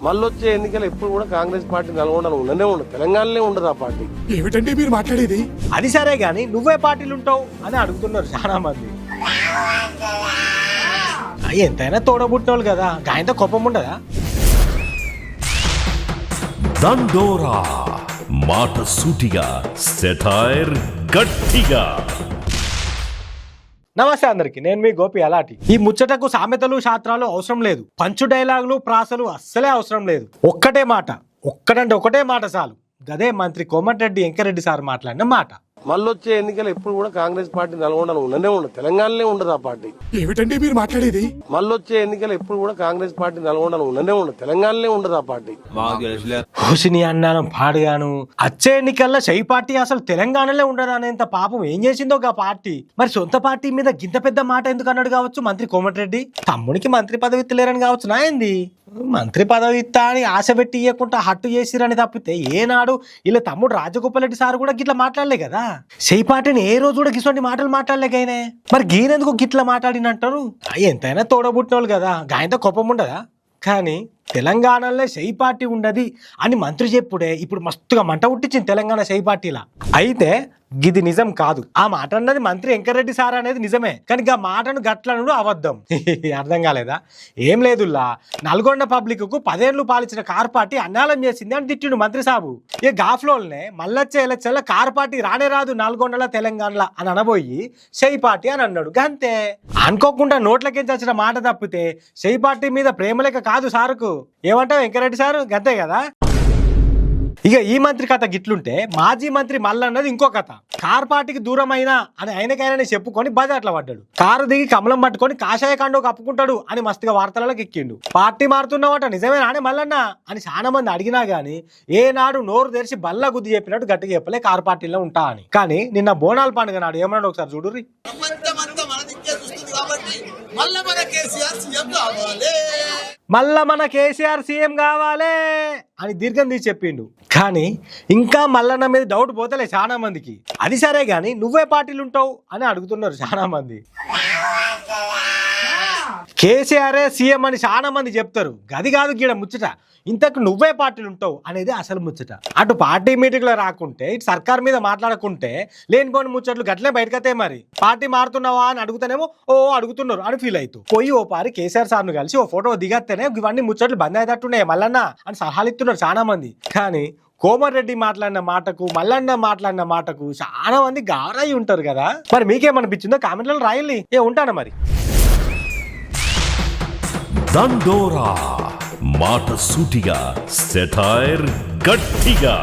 మళ్ళొచ్చే ఎన్నికలు ఎప్పుడు కూడా కాంగ్రెస్ పార్టీ నల్గొండలో ఉండనే ఉండదు, తెలంగాణలో ఉండదు ఆ పార్టీ. ఏమిటంటే మీరు మాట్లాడేది? అది సరే గాని నువ్వే పార్టీలు ఉంటావు అని అడుగుతున్నారు చాలా మంది. ఎంతైనా తోడబుట్టినోళ్ళు కదా, గాయంతో కోపం ఉండదా? దండోరా మాట సూటిగా, సెటైర్ గట్టిగా. నమస్తే అందరికి, నేను మీ గోపి అలాటి. ఈ ముచ్చటకు సామెతలు శాస్త్రాలు అవసరం లేదు, పంచు డైలాగులు ప్రాసలు అస్సలే అవసరం లేదు. ఒక్కటే మాట, ఒక్కటంటే ఒకటే మాట చాలు. గదే మంత్రి కోమటిరెడ్డి వెంకరెడ్డి సార్ మాట్లాడిన మాట. మళ్ళొచ్చే ఎన్నికలు ఎప్పుడు కూడా కాంగ్రెస్ పార్టీ నల్గొండలో ఉండనే ఉండదు, తెలంగాణలో ఉండదు ఆ పార్టీ. ఏమిటంటే మీరు మాట్లాడేది? మళ్ళొచ్చే ఎన్నికలు ఎప్పుడు కూడా కాంగ్రెస్ పార్టీ నల్గొండలో ఉండనే ఉండదు, తెలంగాణలో ఉండదు ఆ పార్టీ. హుసిని అన్నాను పాడుగాను. వచ్చే ఎన్నికల్లో షై పార్టీ అసలు తెలంగాణలో ఉండదు అనేంత పాపం ఏం చేసిందో గా పార్టీ. మరి సొంత పార్టీ మీద గింత పెద్ద మాట ఎందుకు అన్నాడు కావచ్చు మంత్రి కోమటిరెడ్డి. తమ్మునికి మంత్రి పదవి ఇత్తలేరని కావచ్చు నా ఏంది. మంత్రి పదవి ఇస్తా అని ఆశ పెట్టి ఇవ్వకుండా హట్టు చేసిరని తప్పితే ఏనాడు ఇలా తమ్ముడు రాజగోపాల్ రెడ్డి సార్ కూడా గిట్లా మాట్లాడలే కదా. షై పార్టీని ఏ రోజు కూడా గిసోంటి మాటలు మాట్లాడలేకైనా. మరి గీనెందుకు గిట్లా మాట్లాడినంటారు? ఎంతైనా తోడబుట్టిన వాళ్ళు కదా, గాయంతో కోపం ఉండదా? కానీ తెలంగాణలో షై పార్టీ ఉండదు అని మంత్రి చెప్పుడే ఇప్పుడు మస్తుగా మంట పుట్టించింది తెలంగాణ షై పార్టీలా. అయితే గిది నిజం కాదు. ఆ మాట అన్నది మంత్రి వెంకరెడ్డి సార్ అనేది నిజమే, కానీ ఆ మాటను గట్లనుడు అబద్ధం. అర్థం కాలేదా? ఏం లేదుల్లా, నల్గొండ పబ్లిక్ కు 10 ఏళ్లు పాలించిన కార్ పార్టీ అన్యాయం చేసింది అని తిట్టిండు మంత్రి సాబు. ఇక గాఫ్లోనే మళ్ళొచ్చే ఎలక్షన్ లో కార్ పార్టీ రానే రాదు నల్గొండలో తెలంగాణలో అని అనబోయి షై పార్టీ అని అన్నాడు. గంతే. అనుకోకుండా నోట్లకించి వచ్చిన మాట తప్పితే షై పార్టీ మీద ప్రేమలేక కాదు సారుకు. ఏమంటావు వెంకరెడ్డి సారు? గంతే కదా. ఇక ఈ మంత్రి కథ గిట్లుంటే మాజీ మంత్రి మల్లన్నది ఇంకో కథ. కార్ పార్టీకి దూరమైనా అని ఆయనకైనా చెప్పుకొని బజార్లో పడ్డాడు. కారు దిగి కమలం పట్టుకొని కాషాయ కండో కప్పుకుంటాడు అని మస్తుగా వార్తలకు ఎక్కిండు. పార్టీ మారుతున్నావట నిజమేనా అని మల్లన్న అని చాలా మంది అడిగినా గానీ ఏనాడు నోరు తెరిచి బల్ల గుద్ది చెప్పినట్టు గట్టిగా చెప్పలే కార్ పార్టీలో ఉంటా అని. కానీ నిన్న బోనాల పండుగ నాడు ఏమన్నాడు ఒకసారి చూడుర్రి. మళ్ళా మన కేసీఆర్ సీఎం కావాలే అని దీర్ఘం తీసి చెప్పిండు. కానీ ఇంకా మల్లన్న మీద డౌట్ పోతలే చాలా మందికి. అది సరే గాని నువ్వే పార్టీలు ఉంటావు అని అడుగుతున్నారు చాలా మంది. కేసీఆరే సీఎం అని చాలా మంది చెప్తారు, గది కాదు గీడ ముచ్చట. ఇంతకు నువ్వే పార్టీలు ఉంటావు అనేది అసలు ముచ్చట. అటు పార్టీ మీటింగ్లో రాకుంటే ఇటు సర్కార్ మీద మాట్లాడకుంటే లేనిపోని ముచ్చట్లు గట్లే బయటకతే. మరి పార్టీ మారుతున్నావా అని అడుగుతానేమో ఓ అడుగుతున్నారు అని ఫీల్ అవుతూ పోయి ఓ పారి కేసీఆర్ సార్ను కలిసి ఓ ఫోటో దిగత్తేనే ఇవన్నీ ముచ్చట్లు బంద్ అయ్యేటట్టున్నాయి మల్లన్న అని సలహాలు ఇస్తున్నారు చాలా మంది. కానీ కోమటిరెడ్డి మాట్లాడిన మాటకు మల్లన్న మాట్లాడిన మాటకు చాలా మంది గారై ఉంటారు కదా. మరి మీకేమనిపించిందో కామెంట్లలో రాయాలి. ఉంటాను మరి. దండోరా మాట సూటిగా, సెటైర్ గట్టిగా.